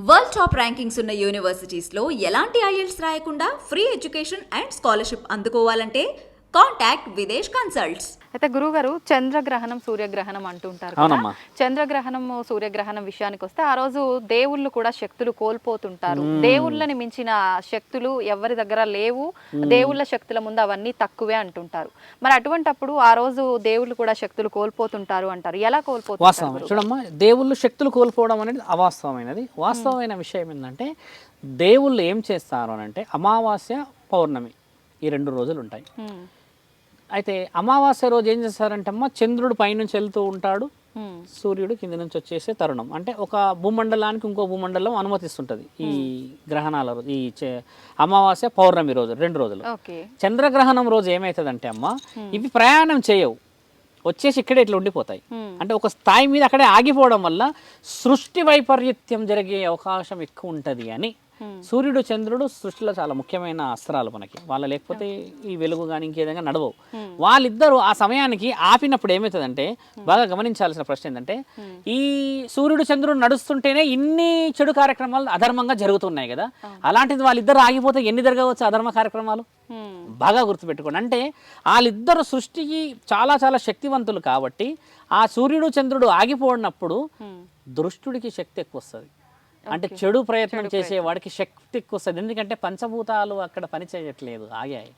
World top rankings ఉన్న యూనివర్సిటీస్లో ఎలాంటి IELTS రాయకుండా ఫ్రీ ఎడ్యుకేషన్ అండ్ స్కాలర్షిప్ అందుకోవాలంటే కాంటాక్ట్ విదేశ్ కన్సల్ట్స్. అయితే గురువుగారు చంద్రగ్రహణం సూర్యగ్రహణం అంటుంటారు కదా. చంద్రగ్రహణం సూర్యగ్రహణం విషయానికి వస్తే ఆ రోజు దేవుళ్ళు కూడా శక్తులు కోల్పోతుంటారు. దేవుళ్ళని మించిన శక్తులు ఎవరి దగ్గర లేవు, దేవుళ్ళ శక్తుల ముందు అవన్నీ తక్కువే అంటుంటారు. మరి అటువంటప్పుడు ఆ రోజు దేవుళ్ళు కూడా శక్తులు కోల్పోతుంటారు అంటారు. ఎలా కోల్పోతుంటారు? చూడమ్మా, దేవుళ్ళు శక్తులు కోల్పోవడం అనేది అవాస్తవమైనది. వాస్తవమైన విషయం ఏంటంటే దేవుళ్ళు ఏం చేస్తారు అని అంటే అమావాస్య పౌర్ణమి ఈ 2 రోజులు ఉంటాయి. అయితే అమావాస్య రోజు ఏం చేస్తారంటే అమ్మ, చంద్రుడు పైనుంచి వెళ్తూ ఉంటాడు, సూర్యుడు కింద నుంచి వచ్చేసే తరుణం. అంటే ఒక భూమండలానికి ఇంకో భూమండలం అనుమతిస్తుంటది ఈ గ్రహణాల రోజు, ఈ అమావాస్య పౌర్ణమి రోజు 2 రోజులు. చంద్రగ్రహణం రోజు ఏమవుతుందంటే అమ్మ, ఇవి ప్రయాణం చేయవు, వచ్చేసి ఇక్కడే ఇట్లా ఉండిపోతాయి. అంటే ఒక స్థాయి మీద అక్కడే ఆగిపోవడం వల్ల సృష్టి వైపరీత్యం జరిగే అవకాశం ఎక్కువ ఉంటుంది అని. సూర్యుడు చంద్రుడు సృష్టిలో చాలా ముఖ్యమైన అస్త్రాలు మనకి. వాళ్ళ లేకపోతే ఈ వెలుగు కానీ ఇంకేదైనా నడవవు. వాళ్ళిద్దరూ ఆ సమయానికి ఆపినప్పుడు ఏమవుతుందంటే, బాగా గమనించాల్సిన ప్రశ్న ఏంటంటే, ఈ సూర్యుడు చంద్రుడు నడుస్తుంటేనే ఇన్ని చెడు కార్యక్రమాలు అధర్మంగా జరుగుతున్నాయి కదా. అలాంటిది వాళ్ళిద్దరు ఆగిపోతే ఎన్ని జరగవచ్చు అధర్మ కార్యక్రమాలు? బాగా గుర్తుపెట్టుకోండి. అంటే వాళ్ళిద్దరు సృష్టికి చాలా చాలా శక్తివంతులు కాబట్టి ఆ సూర్యుడు చంద్రుడు ఆగిపోయినప్పుడు దుష్టుడికి శక్తి ఎక్కువ వస్తుంది. అంటే చెడు ప్రయత్నం చేసేవాడికి శక్తి ఎక్కువ వస్తుంది. ఎందుకంటే పంచభూతాలు అక్కడ పని చేయట్లేదు, ఆగాయి.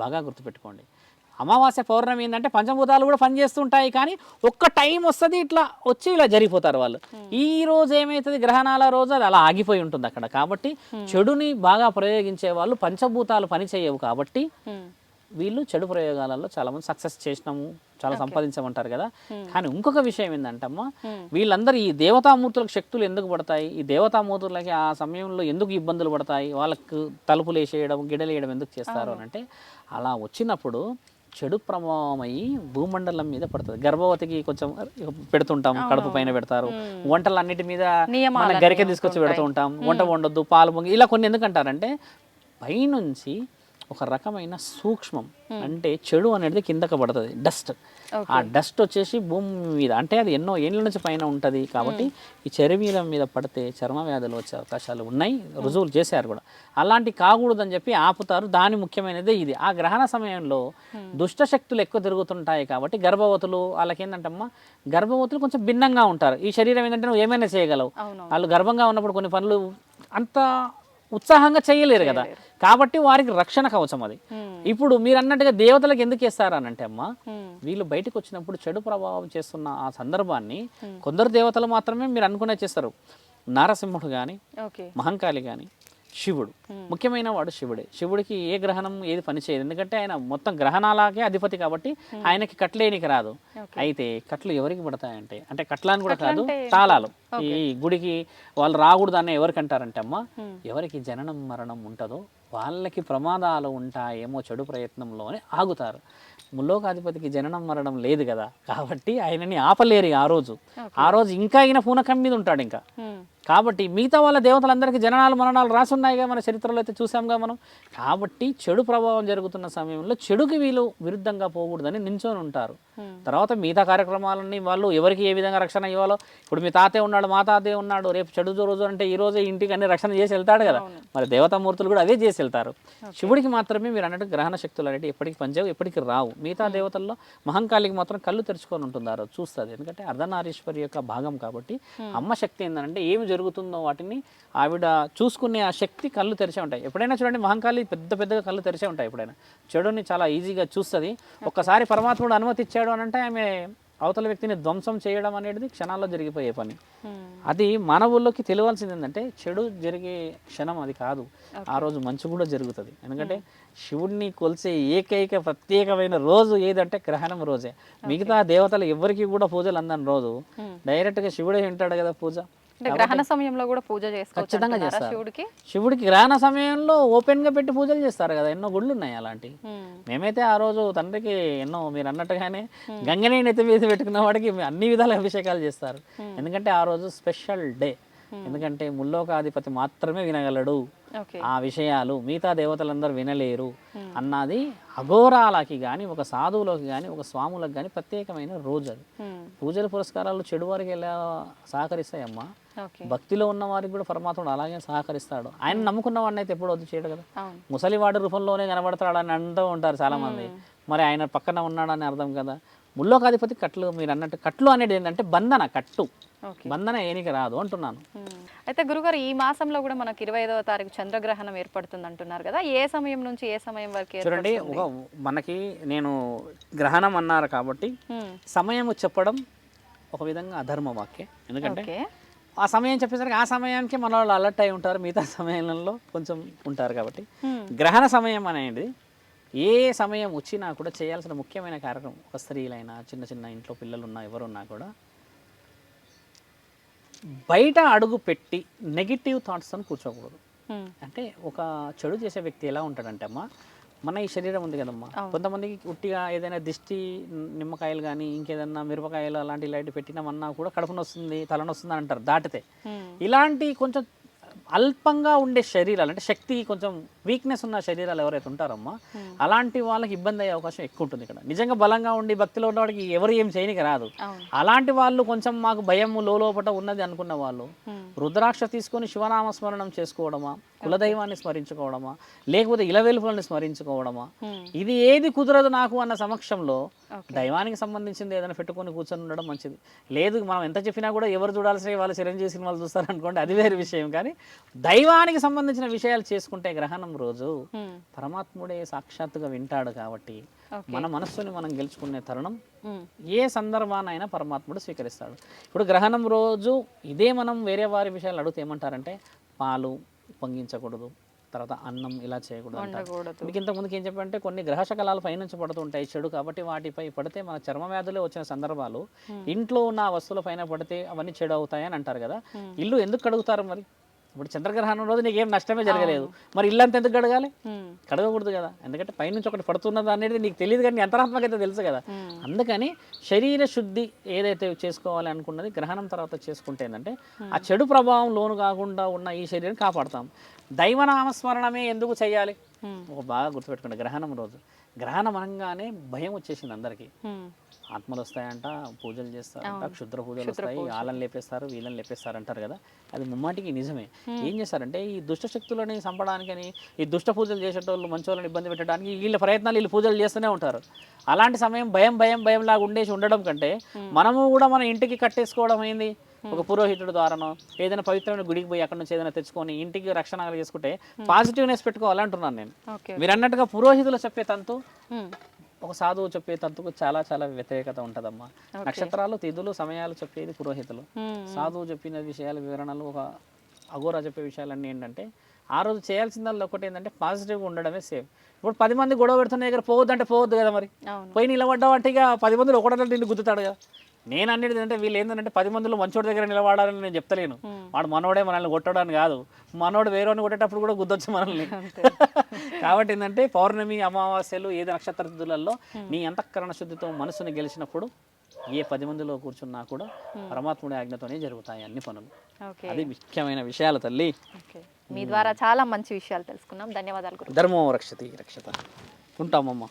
బాగా గుర్తుపెట్టుకోండి. అమావాస్య పౌర్ణమి ఏంటంటే పంచభూతాలు కూడా పనిచేస్తుంటాయి, కానీ ఒక్క టైం వస్తుంది ఇట్లా వచ్చి ఇలా జరిగిపోతారు వాళ్ళు. ఈ రోజు ఏమవుతుంది, గ్రహణాల రోజు అది అలా ఆగిపోయి ఉంటుంది అక్కడ. కాబట్టి చెడుని బాగా ప్రయోగించే వాళ్ళు పంచభూతాలు పని చేయవు కాబట్టి వీళ్ళు చెడు ప్రయోగాలలో చాలా మంది సక్సెస్ చేసినాము, చాలా సంపాదించమంటారు కదా. కానీ ఇంకొక విషయం ఏంటంటే అమ్మ, వీళ్ళందరూ ఈ దేవతామూర్తులకు శక్తులు ఎందుకు పడతాయి, ఈ దేవతామూర్తులకి ఆ సమయంలో ఎందుకు ఇబ్బందులు పడతాయి, వాళ్ళకు తలుపులు వేసేయడం గిడలేయడం ఎందుకు చేస్తారు అని అంటే, అలా వచ్చినప్పుడు చెడు ప్రభావం అయ్యి భూమండలం మీద పడుతుంది. గర్భవతికి కొంచెం పెడుతుంటాం, కడుపు పైన పెడతారు. వంటలు అన్నిటి మీద మన గరికె తీసుకొచ్చి పెడుతూ ఉంటాం. వంట వండొద్దు, పాలు పొంగి, ఇలా కొన్ని ఎందుకంటారంటే పైనుంచి ఒక రకమైన సూక్ష్మం అంటే చెడు అనేది కిందకు పడుతుంది, డస్ట్. ఆ డస్ట్ వచ్చేసి భూమి మీద, అంటే అది ఎన్నో ఏళ్ళ నుంచి పైన ఉంటుంది కాబట్టి ఈ చర్మీలం మీద పడితే చర్మ వ్యాధులు వచ్చే అవకాశాలు ఉన్నాయి, రుజువులు చేశారు కూడా. అలాంటి కాకూడదని చెప్పి ఆపుతారు. దాని ముఖ్యమైనదే ఇది. ఆ గ్రహణ సమయంలో దుష్ట శక్తులు ఎక్కువ తిరుగుతుంటాయి కాబట్టి గర్భవతులు వాళ్ళకి ఏంటంటమ్మా, గర్భవతులు కొంచెం భిన్నంగా ఉంటారు. ఈ శరీరం ఏంటంటే నువ్వు ఏమైనా చేయగలవు, వాళ్ళు గర్భంగా ఉన్నప్పుడు కొన్ని పనులు అంత ఉత్సాహంగా చేయలేరు కదా. కాబట్టి వారికి రక్షణ కవచం అది. ఇప్పుడు మీరు అన్నట్టుగా దేవతలకు ఎందుకు వేస్తారు అని అంటే అమ్మ, వీళ్ళు బయటకు వచ్చినప్పుడు చెడు ప్రభావం చేస్తున్న ఆ సందర్భాన్ని కొందరు దేవతలు మాత్రమే మీరు అనుకునే చేస్తారు. నారసింహుడు కానీ, మహంకాళి కానీ, శివుడు ముఖ్యమైన వాడు శివుడే. శివుడికి ఏ గ్రహణం ఏది పనిచేయదు, ఎందుకంటే ఆయన మొత్తం గ్రహణాలకే అధిపతి కాబట్టి ఆయనకి కట్లేనికి రాదు. అయితే కట్లు ఎవరికి పడతాయంటే, అంటే కట్లాని కూడా కాదు, తాళాలు. ఈ గుడికి వాళ్ళు రాకూడదు అన్న ఎవరికి అంటారంటే అమ్మ, ఎవరికి జననం మరణం ఉంటుందో వాళ్ళకి ప్రమాదాలు ఉంటాయేమో చెడు ప్రయత్నంలోనే ఆగుతారు. ముల్లోకాధిపతికి జననం మరణం లేదు కదా, కాబట్టి ఆయనని ఆపలేరు ఆ రోజు ఇంకా ఆయన పూనకం మీద ఉంటాడు ఇంకా. కాబట్టి మిగతా వాళ్ళ దేవతలందరికీ జననాలు మరణాలు రాసున్నాయిగా, మన చరిత్రలో అయితే చూసాంగా మనం. కాబట్టి చెడు ప్రభావం జరుగుతున్న సమయంలో చెడుకి వీళ్ళు విరుద్ధంగా పోకూడదని నించొని ఉంటారు. తర్వాత మిగతా కార్యక్రమాలన్నీ వాళ్ళు ఎవరికి ఏ విధంగా రక్షణ ఇవ్వాలో, ఇప్పుడు మీ తాతయ్య ఉన్నాడు, మా తాతయ్య ఉన్నాడు, రేపు చెడు రోజు అంటే ఈ రోజే ఇంటికి అన్ని రక్షణ చేసి వెళ్తాడు కదా. మరి దేవతామూర్తులు కూడా అదే చేసి వెళ్తారు. శివుడికి మాత్రమే మీరు అన్నట్టు గ్రహణ శక్తులు అనేవి ఎప్పటికి పనిచేయవు, ఎప్పటికి రావు. మిగతా దేవతల్లో మహంకాళికి మాత్రం కళ్ళు తెరుచుకొని ఉంటుంది, ఆ రోజు చూస్తుంది. ఎందుకంటే అర్ధనారీశ్వరి యొక్క భాగం కాబట్టి. అమ్మ శక్తి ఏంటంటే ఏమి జరుగుతుందో వాటిని ఆవిడ చూసుకునే ఆ శక్తి కళ్ళు తెరిచే ఉంటాయి. ఎప్పుడైనా చూడండి, మహంకాళి పెద్దగా కళ్ళు తెరిచే ఉంటాయి. ఎప్పుడైనా చెడుని చాలా ఈజీగా చూస్తుంది. ఒక్కసారి పరమాత్ముడు అనుమతి ఇచ్చాడు అని అంటే ఆమె అవతల వ్యక్తిని ధ్వంసం చేయడం అనేది క్షణాల్లో జరిగిపోయే పని. అది మానవుల్లోకి తెలియాల్సింది ఏంటంటే, చెడు జరిగే క్షణం అది కాదు, ఆ రోజు మంచి కూడా జరుగుతుంది. ఎందుకంటే శివుడిని కొలిసే ఏకైక ప్రత్యేకమైన రోజు ఏదంటే గ్రహణం రోజే. మిగతా దేవతలు ఎవరికి కూడా పూజలు అందని రోజు డైరెక్ట్గా శివుడే ఉంటాడు కదా పూజ. గ్రహణ సమయంలో కూడా పూజ ఖచ్చితంగా చేస్తారు. శివుడికి గ్రహణ సమయంలో ఓపెన్ గా పెట్టి పూజలు చేస్తారు కదా, ఎన్నో గుళ్ళు ఉన్నాయి అలాంటివి. మేమైతే ఆ రోజు తండ్రికి ఎన్నో మీరు అన్నట్టుగానే గంగని నెత్తి మీద పెట్టుకున్న వాడికి అన్ని విధాల అభిషేకాలు చేస్తారు. ఎందుకంటే ఆ రోజు స్పెషల్ డే. ఎందుకంటే ముల్లోకాధిపతి మాత్రమే వినగలడు. ఓకే. ఆ విషయాలు మిగతా దేవతలందరూ వినలేరు అన్నది అఘోరాలకి కానీ ఒక సాధువులకి కానీ ఒక స్వాములకు కానీ ప్రత్యేకమైన రోజు అది. పూజలు పురస్కారాలు చెడు వారికి ఎలా సహకరిస్తాయమ్మా, ఓకే. భక్తిలో ఉన్న వారికి కూడా పరమాత్ముడు అలాగే సహకరిస్తాడు. ఆయన నమ్ముకున్న వాడిని అయితే ఎప్పుడు వద్దు చేయడు కదా. అవును. ముసలివాడి రూపంలోనే కనబడతాడు అని అంటూ ఉంటారు చాలామంది. మరి ఆయన పక్కన ఉన్నాడని అర్థం కదా. ముల్లోకాధిపతి కట్లు, మీరు అన్నట్టు కట్లు అనేది ఏంటంటే బంధన, కట్టు ఓకే. బంధన ఏనికి రాదు అంటున్నాను. అయితే గురుగారు ఈ మాసంలో కూడా మనకు 25వ తారీఖు చంద్రగ్రహణం ఏర్పడుతుంది అంటున్నారు కదా, ఏ సమయం నుంచి ఏ సమయం వరకు చూడండి, ఒక మనకి నేను గ్రహణం అన్నారు కాబట్టి సమయం చెప్పడం ఒక విధంగా అధర్మ వాక్యం. ఎందుకంటే ఓకే. ఆ సమయం చెప్పేసరికి ఆ సమయానికి మన వాళ్ళు అలర్ట్ అయి ఉంటారు, మిగతా సమయంలో కొంచెం ఉంటారు. కాబట్టి గ్రహణ సమయం అనేది ఏ సమయం వచ్చినా కూడా చేయాల్సిన ముఖ్యమైన కార్యక్రమం, ఒక స్త్రీలైనా చిన్న చిన్న ఇంట్లో పిల్లలు ఉన్నా ఎవరున్నా కూడా బయట అడుగు పెట్టి నెగిటివ్ థాట్స్తో కూర్చోకూడదు. అంటే ఒక చెడు చేసే వ్యక్తి ఎలా ఉంటాడంటే అమ్మా, మన ఈ శరీరం ఉంది కదమ్మా, కొంతమందికి ఉట్టిగా ఏదైనా దిష్టి నిమ్మకాయలు కానీ ఇంకేదన్నా మిరపకాయలు అలాంటి ఇలాంటి పెట్టినామన్నా కూడా కడుపున వస్తుంది, తలనొస్తుంది అని అంటారు దాటితే. ఇలాంటి కొంచెం అల్పంగా ఉండే శరీరాలు, అంటే శక్తి కొంచెం వీక్నెస్ ఉన్న శరీరాలు ఎవరైతే ఉంటారమ్మా, అలాంటి వాళ్ళకి ఇబ్బంది అయ్యే అవకాశం ఎక్కువ ఉంటుంది. ఇక్కడ నిజంగా బలంగా ఉండి భక్తిలో ఉన్న వాడికి ఎవరు ఏం చేయనికి రాదు. అలాంటి వాళ్ళు కొంచెం మాకు భయం లోపట ఉన్నది అనుకున్న వాళ్ళు రుద్రాక్ష తీసుకొని శివనామస్మరణం చేసుకోవడమా, కులదైవాన్ని స్మరించుకోవడమా, లేకపోతే ఇలవెలుపులను స్మరించుకోవడమా, ఇది ఏది కుదరదు నాకు అన్న సమక్షంలో దైవానికి సంబంధించింది ఏదైనా పెట్టుకొని కూర్చొని ఉండడం మంచిది. లేదు మనం ఎంత చెప్పినా కూడా ఎవరు చూడాల్సిన వాళ్ళు చిరంజీవి సినిమాలు చూస్తారనుకోండి, అది వేరే విషయం. కానీ దైవానికి సంబంధించిన విషయాలు చేసుకుంటే గ్రహణం రోజు పరమాత్ముడే సాక్షాత్తుగా వింటాడు. కాబట్టి మన మనస్సుని మనం గెలుచుకునే తరుణం ఏ సందర్భానైనా పరమాత్ముడు స్వీకరిస్తాడు. ఇప్పుడు గ్రహణం రోజు ఇదే మనం వేరే వారి విషయాలు అడిగితే ఏమంటారంటే పాలు పొంగించకూడదు, తర్వాత అన్నం ఇలా చేయకూడదు అంటారు. మీకు ఇంతకుముందుకు ఏం చెప్పంటే కొన్ని గ్రహశకలాలు పైనుంచి పడుతుంటాయి చెడు, కాబట్టి వాటిపై పడితే మన చర్మ వ్యాధులే వచ్చిన సందర్భాలు ఇంట్లో ఉన్న వస్తువుల పైన పడితే అవన్నీ చెడు అవుతాయని అంటారు కదా. ఇల్లు ఎందుకు కడుగుతారు మరి? ఇప్పుడు చంద్రగ్రహణం రోజు నీకేం నష్టమే జరగలేదు, మరి ఇల్లంతా ఎందుకు కడగాలి? కడగకూడదు కదా, ఎందుకంటే పైనుంచి ఒకటి పడుతున్నది అనేది నీకు తెలియదు, కానీ అంతరాత్మకైతే తెలుసు కదా. అందుకని శరీర శుద్ధి ఏదైతే చేసుకోవాలి అనుకున్నది గ్రహణం తర్వాత చేసుకుంటే ఏంటంటే ఆ చెడు ప్రభావం లోను కాకుండా ఉన్న ఈ శరీరం కాపాడుతాం. దైవనామస్మరణమే ఎందుకు చేయాలి? ఒక బాగా గుర్తుపెట్టుకోండి, గ్రహణం రోజు గ్రహణం అనగానే భయం వచ్చేసింది అందరికీ. ఆత్మలు వస్తాయంట, పూజలు చేస్తారంట, క్షుద్ర పూజలు వస్తాయి, వాళ్ళని లేపేస్తారు వీళ్ళని లేపేస్తారు అంటారు కదా. అది ముమ్మాటికి నిజమే. ఏం చేస్తారంటే ఈ దుష్ట శక్తులని చంపడానికని ఈ దుష్ట పూజలు చేసేటోళ్ళు మంచోళ్ళని ఇబ్బంది పెట్టడానికి వీళ్ళ ప్రయత్నాలు వీళ్ళు పూజలు చేస్తూనే ఉంటారు. అలాంటి సమయం భయం లాగా ఉండేసి ఉండడం కంటే మనము కూడా మన ఇంటికి కట్టేసుకోవడం అయింది, ఒక పురోహితుడు ద్వారానో ఏదైనా పవిత్రమైన గుడికి పోయి అక్కడ నుంచి ఏదైనా తెచ్చుకొని ఇంటికి రక్షణ చేసుకుంటే పాజిటివ్నెస్ పెట్టుకోవాలంటున్నాను నేను. మీరు అన్నట్టుగా పురోహితులు చెప్పే తంతు ఒక సాధువు చెప్పే తంతుకు చాలా చాలా వ్యతిరేకత ఉంటుందమ్మా. నక్షత్రాలు తిథులు సమయాలు చెప్పేది పురోహితులు, సాధువు చెప్పిన విషయాల వివరణలు ఒక అఘోరా చెప్పే విషయాలన్నీ ఏంటంటే ఆ రోజు చేయాల్సిందల్లా ఒకటి ఏంటంటే పాజిటివ్గా ఉండడమే సేఫ్. ఇప్పుడు 10 మంది గొడవ పెడుతున్న దగ్గర పోవద్దు అంటే పోవద్దు కదా, మరి పోయి నిలబడ్డావంటే ఇక 10 మందిలో ఒకటే నిన్ను గుద్దుతాడు కదా. నేను అనేది అంటే వీళ్ళు ఏంటంటే 10 మందిలో మంచోడి దగ్గర నిలబడాలని నేను చెప్తలేను. వాడు మనోడే మనల్ని కొట్టడానికి కాదు, మనోడు వేరేని కొట్టేటప్పుడు కూడా గుద్దొచ్చు మనల్ని. కాబట్టి ఏంటంటే పౌర్ణమి అమావాస్యలు ఏది నక్షత్ర తిథులలో నీ అంతఃకరణ శుద్ధితో మనసుని గెలిచినప్పుడు ఏ 10 మందిలో కూర్చున్నా కూడా పరమాత్ముడి ఆజ్ఞతోనే జరుగుతాయి అన్ని పనులు. అది ముఖ్యమైన విషయాలు తల్లి. మీ ద్వారా చాలా మంచి విషయాలు తెలుసుకున్నాం. ధన్యవాదాలు. ధర్మో రక్షతి రక్షత. ఉంటామమ్మా.